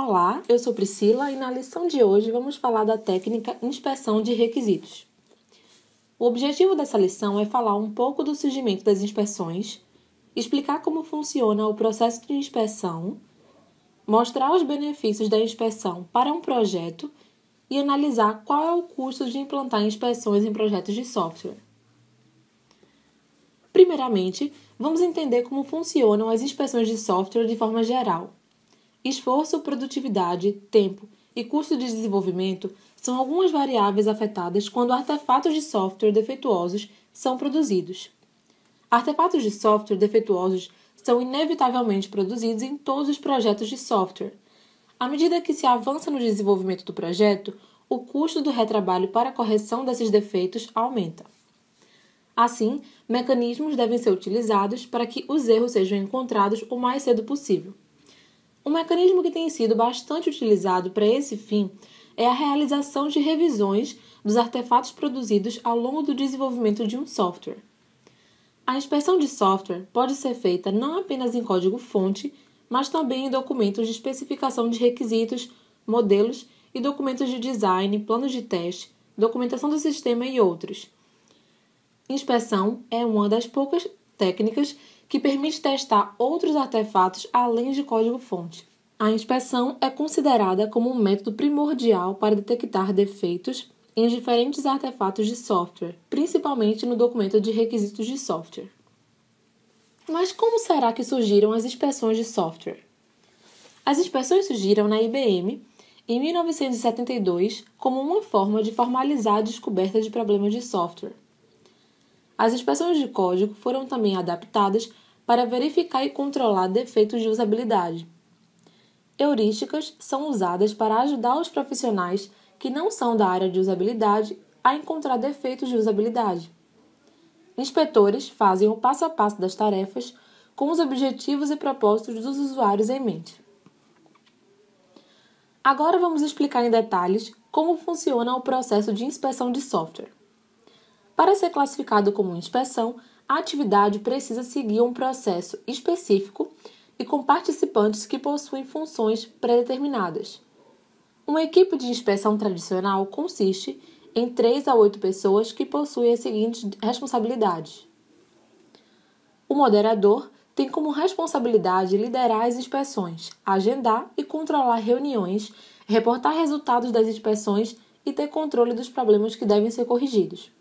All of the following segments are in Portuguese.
Olá, eu sou Priscila e na lição de hoje vamos falar da técnica inspeção de requisitos. O objetivo dessa lição é falar um pouco do surgimento das inspeções, explicar como funciona o processo de inspeção, mostrar os benefícios da inspeção para um projeto e analisar qual é o custo de implantar inspeções em projetos de software. Primeiramente, vamos entender como funcionam as inspeções de software de forma geral. Esforço, produtividade, tempo e custo de desenvolvimento são algumas variáveis afetadas quando artefatos de software defeituosos são produzidos. Artefatos de software defeituosos são inevitavelmente produzidos em todos os projetos de software. À medida que se avança no desenvolvimento do projeto, o custo do retrabalho para a correção desses defeitos aumenta. Assim, mecanismos devem ser utilizados para que os erros sejam encontrados o mais cedo possível. Um mecanismo que tem sido bastante utilizado para esse fim é a realização de revisões dos artefatos produzidos ao longo do desenvolvimento de um software. A inspeção de software pode ser feita não apenas em código-fonte, mas também em documentos de especificação de requisitos, modelos e documentos de design, planos de teste, documentação do sistema e outros. Inspeção é uma das poucas técnicas que permite testar outros artefatos além de código-fonte. A inspeção é considerada como um método primordial para detectar defeitos em diferentes artefatos de software, principalmente no documento de requisitos de software. Mas como será que surgiram as inspeções de software? As inspeções surgiram na IBM em 1972 como uma forma de formalizar a descoberta de problemas de software. As inspeções de código foram também adaptadas para verificar e controlar defeitos de usabilidade. Heurísticas são usadas para ajudar os profissionais que não são da área de usabilidade a encontrar defeitos de usabilidade. Inspetores fazem o passo a passo das tarefas com os objetivos e propósitos dos usuários em mente. Agora vamos explicar em detalhes como funciona o processo de inspeção de software. Para ser classificado como inspeção, a atividade precisa seguir um processo específico e com participantes que possuem funções pré-determinadas. Uma equipe de inspeção tradicional consiste em 3 a 8 pessoas que possuem as seguintes responsabilidades. O moderador tem como responsabilidade liderar as inspeções, agendar e controlar reuniões, reportar resultados das inspeções e ter controle dos problemas que devem ser corrigidos.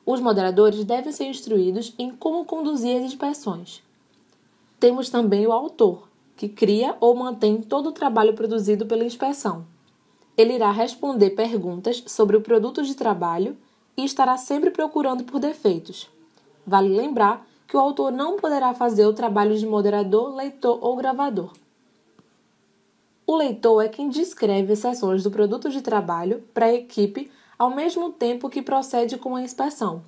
Os moderadores devem ser instruídos em como conduzir as inspeções. Temos também o autor, que cria ou mantém todo o trabalho produzido pela inspeção. Ele irá responder perguntas sobre o produto de trabalho e estará sempre procurando por defeitos. Vale lembrar que o autor não poderá fazer o trabalho de moderador, leitor ou gravador. O leitor é quem descreve as seções do produto de trabalho para a equipe ao mesmo tempo que procede com a inspeção.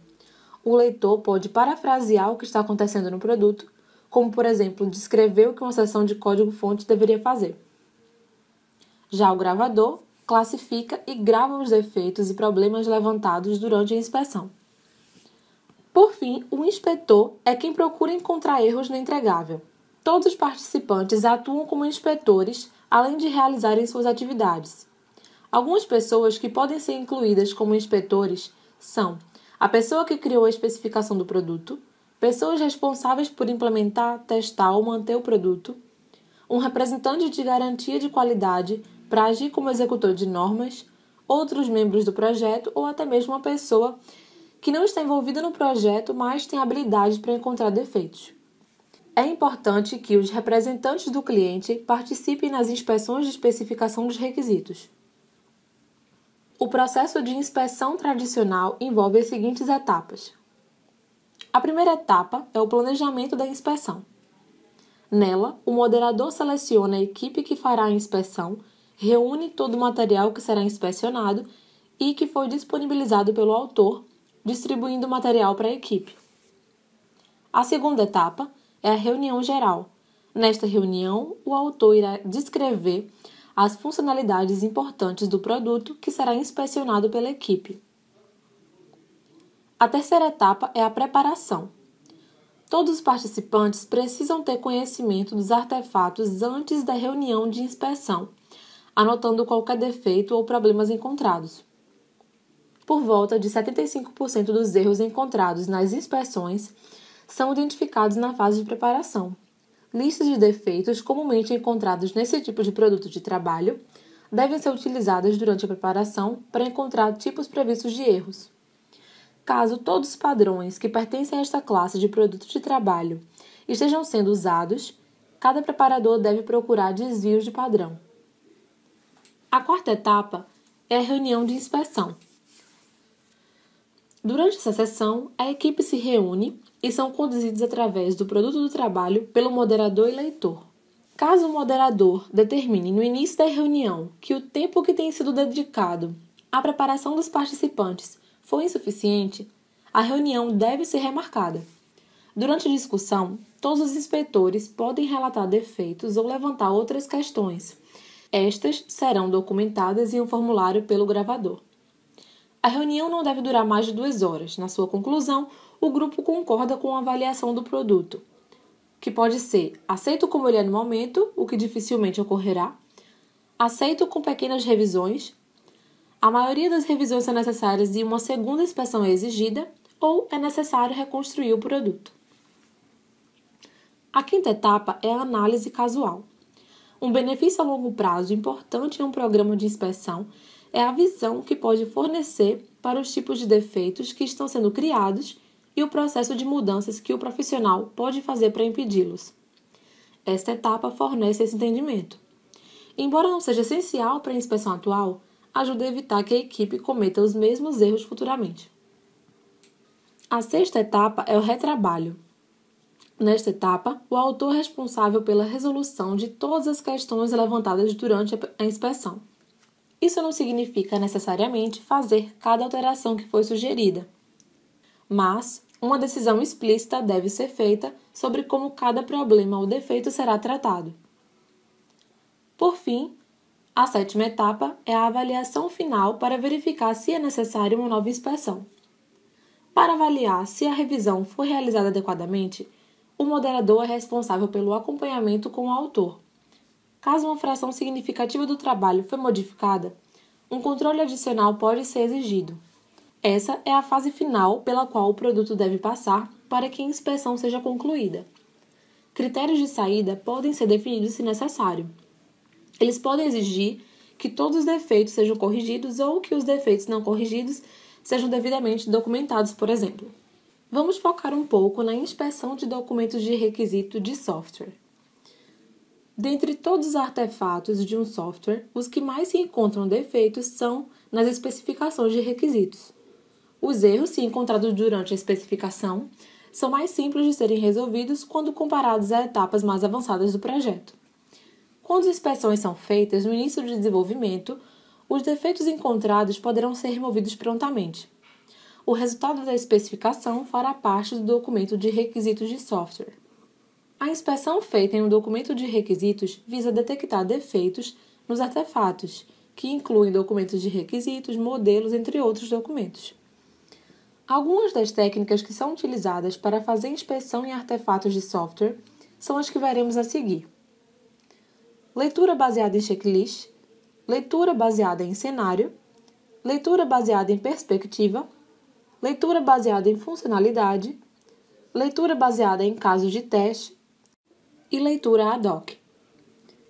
O leitor pode parafrasear o que está acontecendo no produto, como, por exemplo, descrever o que uma seção de código-fonte deveria fazer. Já o gravador classifica e grava os defeitos e problemas levantados durante a inspeção. Por fim, o inspetor é quem procura encontrar erros no entregável. Todos os participantes atuam como inspetores, além de realizarem suas atividades. Algumas pessoas que podem ser incluídas como inspetores são a pessoa que criou a especificação do produto, pessoas responsáveis por implementar, testar ou manter o produto, um representante de garantia de qualidade para agir como executor de normas, outros membros do projeto ou até mesmo uma pessoa que não está envolvida no projeto, mas tem habilidade para encontrar defeitos. É importante que os representantes do cliente participem nas inspeções de especificação dos requisitos. O processo de inspeção tradicional envolve as seguintes etapas. A primeira etapa é o planejamento da inspeção. Nela, o moderador seleciona a equipe que fará a inspeção, reúne todo o material que será inspecionado e que foi disponibilizado pelo autor, distribuindo o material para a equipe. A segunda etapa é a reunião geral. Nesta reunião, o autor irá descrever as funcionalidades importantes do produto que será inspecionado pela equipe. A terceira etapa é a preparação. Todos os participantes precisam ter conhecimento dos artefatos antes da reunião de inspeção, anotando qualquer defeito ou problemas encontrados. Por volta de 75% dos erros encontrados nas inspeções são identificados na fase de preparação. Listas de defeitos comumente encontrados nesse tipo de produto de trabalho devem ser utilizadas durante a preparação para encontrar tipos previstos de erros. Caso todos os padrões que pertencem a esta classe de produto de trabalho estejam sendo usados, cada preparador deve procurar desvios de padrão. A quarta etapa é a reunião de inspeção. Durante essa sessão, a equipe se reúne e são conduzidos através do produto do trabalho pelo moderador e leitor. Caso o moderador determine no início da reunião que o tempo que tem sido dedicado à preparação dos participantes foi insuficiente, a reunião deve ser remarcada. Durante a discussão, todos os inspetores podem relatar defeitos ou levantar outras questões. Estas serão documentadas em um formulário pelo gravador. A reunião não deve durar mais de 2 horas. Na sua conclusão, o grupo concorda com a avaliação do produto, que pode ser aceito como ele é no momento, o que dificilmente ocorrerá, aceito com pequenas revisões, a maioria das revisões são necessárias e uma segunda inspeção é exigida, ou é necessário reconstruir o produto. A quinta etapa é a análise casual. Um benefício a longo prazo importante em um programa de inspeção é a visão que pode fornecer para os tipos de defeitos que estão sendo criados e o processo de mudanças que o profissional pode fazer para impedi-los. Esta etapa fornece esse entendimento. Embora não seja essencial para a inspeção atual, ajuda a evitar que a equipe cometa os mesmos erros futuramente. A sexta etapa é o retrabalho. Nesta etapa, o autor é responsável pela resolução de todas as questões levantadas durante a inspeção. Isso não significa necessariamente fazer cada alteração que foi sugerida, mas uma decisão explícita deve ser feita sobre como cada problema ou defeito será tratado. Por fim, a sétima etapa é a avaliação final para verificar se é necessária uma nova inspeção. Para avaliar se a revisão foi realizada adequadamente, o moderador é responsável pelo acompanhamento com o autor. Caso uma fração significativa do trabalho foi modificada, um controle adicional pode ser exigido. Essa é a fase final pela qual o produto deve passar para que a inspeção seja concluída. Critérios de saída podem ser definidos se necessário. Eles podem exigir que todos os defeitos sejam corrigidos ou que os defeitos não corrigidos sejam devidamente documentados, por exemplo. Vamos focar um pouco na inspeção de documentos de requisito de software. Dentre todos os artefatos de um software, os que mais se encontram defeitos são nas especificações de requisitos. Os erros, se encontrados durante a especificação, são mais simples de serem resolvidos quando comparados a etapas mais avançadas do projeto. Quando as inspeções são feitas no início do desenvolvimento, os defeitos encontrados poderão ser removidos prontamente. O resultado da especificação fará parte do documento de requisitos de software. A inspeção feita em um documento de requisitos visa detectar defeitos nos artefatos, que incluem documentos de requisitos, modelos, entre outros documentos. Algumas das técnicas que são utilizadas para fazer inspeção em artefatos de software são as que veremos a seguir. Leitura baseada em checklist, leitura baseada em cenário, leitura baseada em perspectiva, leitura baseada em funcionalidade, leitura baseada em casos de teste e leitura ad hoc.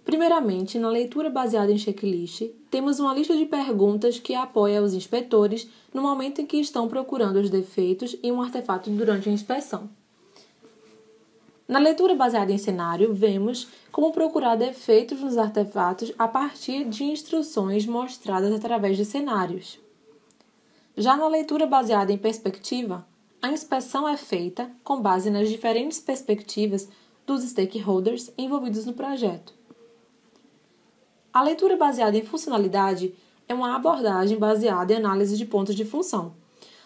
Primeiramente, na leitura baseada em checklist, temos uma lista de perguntas que apoia os inspetores no momento em que estão procurando os defeitos em um artefato durante a inspeção. Na leitura baseada em cenário, vemos como procurar defeitos nos artefatos a partir de instruções mostradas através de cenários. Já na leitura baseada em perspectiva, a inspeção é feita com base nas diferentes perspectivas dos stakeholders envolvidos no projeto. A leitura baseada em funcionalidade é uma abordagem baseada em análise de pontos de função.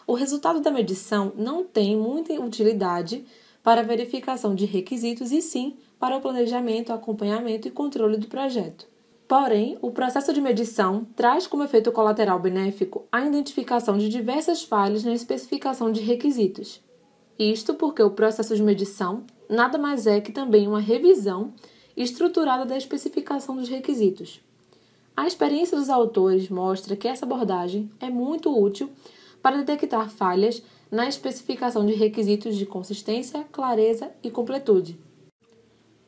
O resultado da medição não tem muita utilidade para a verificação de requisitos e sim para o planejamento, acompanhamento e controle do projeto. Porém, o processo de medição traz como efeito colateral benéfico a identificação de diversas falhas na especificação de requisitos. Isto porque o processo de medição nada mais é que também uma revisão estruturada da especificação dos requisitos. A experiência dos autores mostra que essa abordagem é muito útil para detectar falhas na especificação de requisitos de consistência, clareza e completude.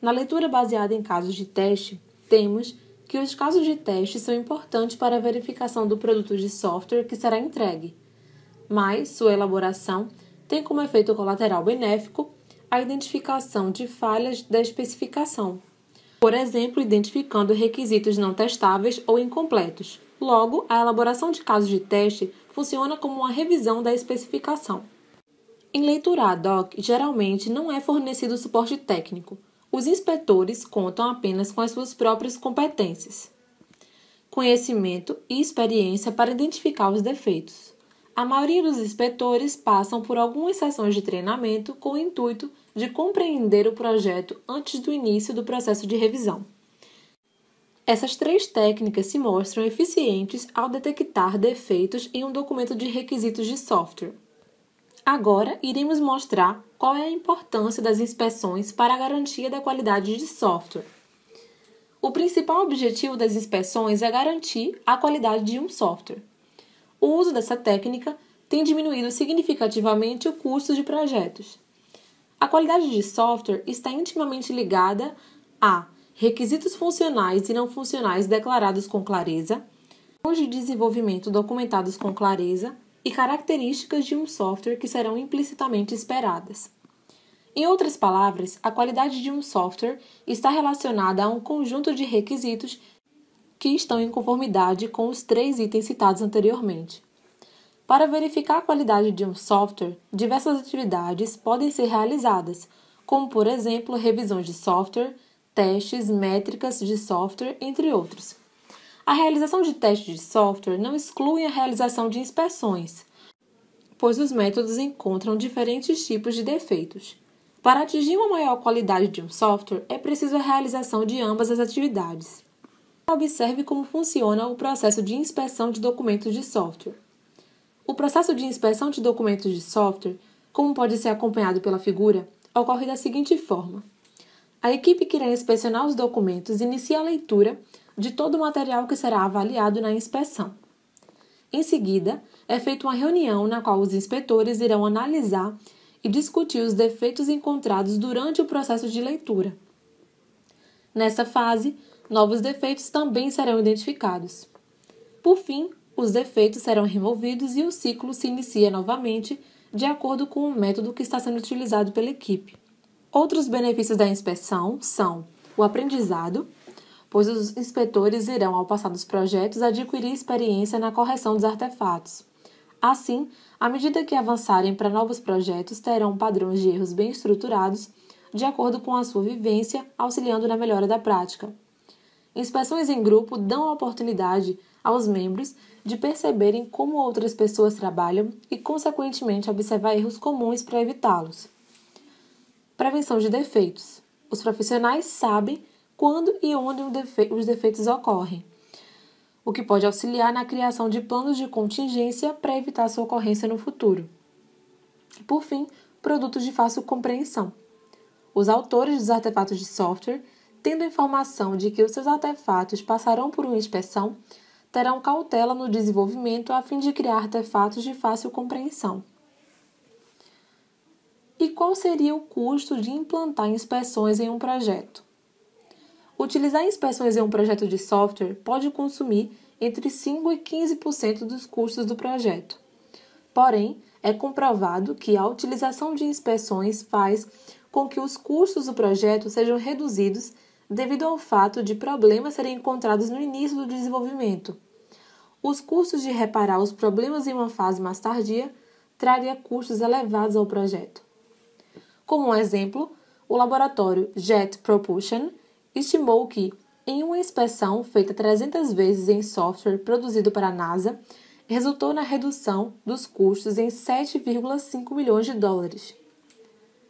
Na leitura baseada em casos de teste, temos que os casos de teste são importantes para a verificação do produto de software que será entregue, mas sua elaboração tem como efeito colateral benéfico a identificação de falhas da especificação, por exemplo, identificando requisitos não testáveis ou incompletos. Logo, a elaboração de casos de teste funciona como uma revisão da especificação. Em leitura ad hoc, geralmente não é fornecido suporte técnico. Os inspetores contam apenas com as suas próprias competências, conhecimento e experiência para identificar os defeitos. A maioria dos inspetores passam por algumas sessões de treinamento com o intuito de compreender o projeto antes do início do processo de revisão. Essas 3 técnicas se mostram eficientes ao detectar defeitos em um documento de requisitos de software. Agora, iremos mostrar qual é a importância das inspeções para a garantia da qualidade de software. O principal objetivo das inspeções é garantir a qualidade de um software. O uso dessa técnica tem diminuído significativamente o custo de projetos. A qualidade de software está intimamente ligada a requisitos funcionais e não funcionais declarados com clareza, planos de desenvolvimento documentados com clareza e características de um software que serão implicitamente esperadas. Em outras palavras, a qualidade de um software está relacionada a um conjunto de requisitos que estão em conformidade com os 3 itens citados anteriormente. Para verificar a qualidade de um software, diversas atividades podem ser realizadas, como, por exemplo, revisões de software, testes, métricas de software, entre outros. A realização de testes de software não exclui a realização de inspeções, pois os métodos encontram diferentes tipos de defeitos. Para atingir uma maior qualidade de um software, é preciso a realização de ambas as atividades. Observe como funciona o processo de inspeção de documentos de software. O processo de inspeção de documentos de software, como pode ser acompanhado pela figura, ocorre da seguinte forma. A equipe que irá inspecionar os documentos inicia a leitura de todo o material que será avaliado na inspeção. Em seguida, é feita uma reunião na qual os inspetores irão analisar e discutir os defeitos encontrados durante o processo de leitura. Nessa fase, novos defeitos também serão identificados. Por fim, os defeitos serão removidos e o ciclo se inicia novamente de acordo com o método que está sendo utilizado pela equipe. Outros benefícios da inspeção são o aprendizado, pois os inspetores irão, ao passar dos projetos, adquirir experiência na correção dos artefatos. Assim, à medida que avançarem para novos projetos, terão padrões de erros bem estruturados, de acordo com a sua vivência, auxiliando na melhora da prática. Inspeções em grupo dão a oportunidade aos membros de perceberem como outras pessoas trabalham e, consequentemente, observar erros comuns para evitá-los. Prevenção de defeitos. Os profissionais sabem quando e onde os defeitos ocorrem, o que pode auxiliar na criação de planos de contingência para evitar sua ocorrência no futuro. Por fim, produtos de fácil compreensão. Os autores dos artefatos de software, tendo a informação de que os seus artefatos passarão por uma inspeção, terão cautela no desenvolvimento a fim de criar artefatos de fácil compreensão. E qual seria o custo de implantar inspeções em um projeto? Utilizar inspeções em um projeto de software pode consumir entre 5% e 15% dos custos do projeto. Porém, é comprovado que a utilização de inspeções faz com que os custos do projeto sejam reduzidos devido ao fato de problemas serem encontrados no início do desenvolvimento. Os custos de reparar os problemas em uma fase mais tardia traria custos elevados ao projeto. Como um exemplo, o laboratório Jet Propulsion estimou que, em uma inspeção feita 300 vezes em software produzido para a NASA, resultou na redução dos custos em 7,5 milhões de dólares.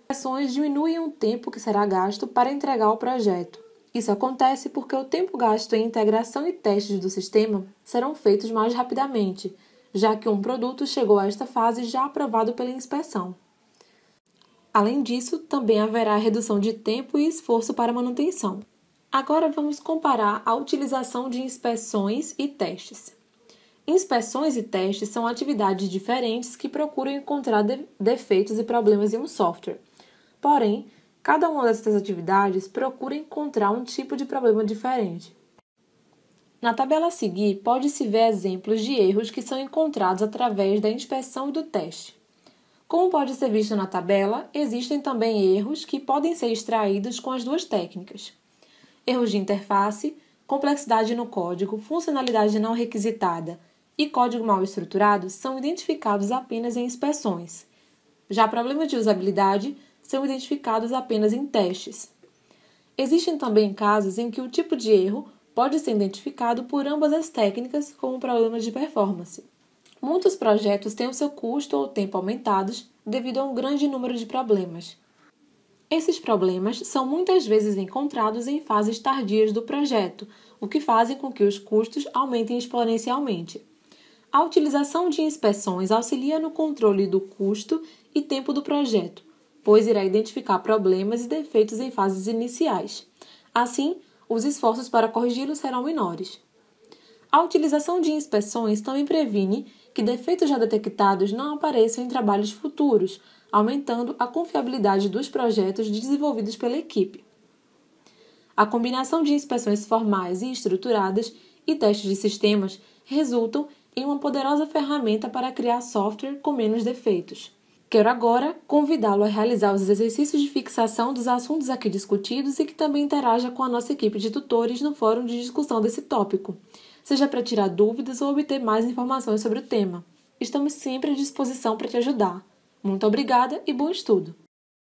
As inspeções diminuem o tempo que será gasto para entregar o projeto. Isso acontece porque o tempo gasto em integração e testes do sistema serão feitos mais rapidamente, já que um produto chegou a esta fase já aprovado pela inspeção. Além disso, também haverá redução de tempo e esforço para manutenção. Agora vamos comparar a utilização de inspeções e testes. Inspeções e testes são atividades diferentes que procuram encontrar defeitos e problemas em um software. Porém, cada uma dessas atividades procura encontrar um tipo de problema diferente. Na tabela a seguir, pode-se ver exemplos de erros que são encontrados através da inspeção e do teste. Como pode ser visto na tabela, existem também erros que podem ser extraídos com as duas técnicas. Erros de interface, complexidade no código, funcionalidade não requisitada e código mal estruturado são identificados apenas em inspeções. Já problemas de usabilidade são identificados apenas em testes. Existem também casos em que o tipo de erro pode ser identificado por ambas as técnicas como problemas de performance. Muitos projetos têm o seu custo ou tempo aumentados devido a um grande número de problemas. Esses problemas são muitas vezes encontrados em fases tardias do projeto, o que faz com que os custos aumentem exponencialmente. A utilização de inspeções auxilia no controle do custo e tempo do projeto, pois irá identificar problemas e defeitos em fases iniciais. Assim, os esforços para corrigi-los serão menores. A utilização de inspeções também previne que defeitos já detectados não apareçam em trabalhos futuros, aumentando a confiabilidade dos projetos desenvolvidos pela equipe. A combinação de inspeções formais e estruturadas e testes de sistemas resultam em uma poderosa ferramenta para criar software com menos defeitos. Quero agora convidá-lo a realizar os exercícios de fixação dos assuntos aqui discutidos e que também interaja com a nossa equipe de tutores no fórum de discussão desse tópico, seja para tirar dúvidas ou obter mais informações sobre o tema. Estamos sempre à disposição para te ajudar. Muito obrigada e bom estudo!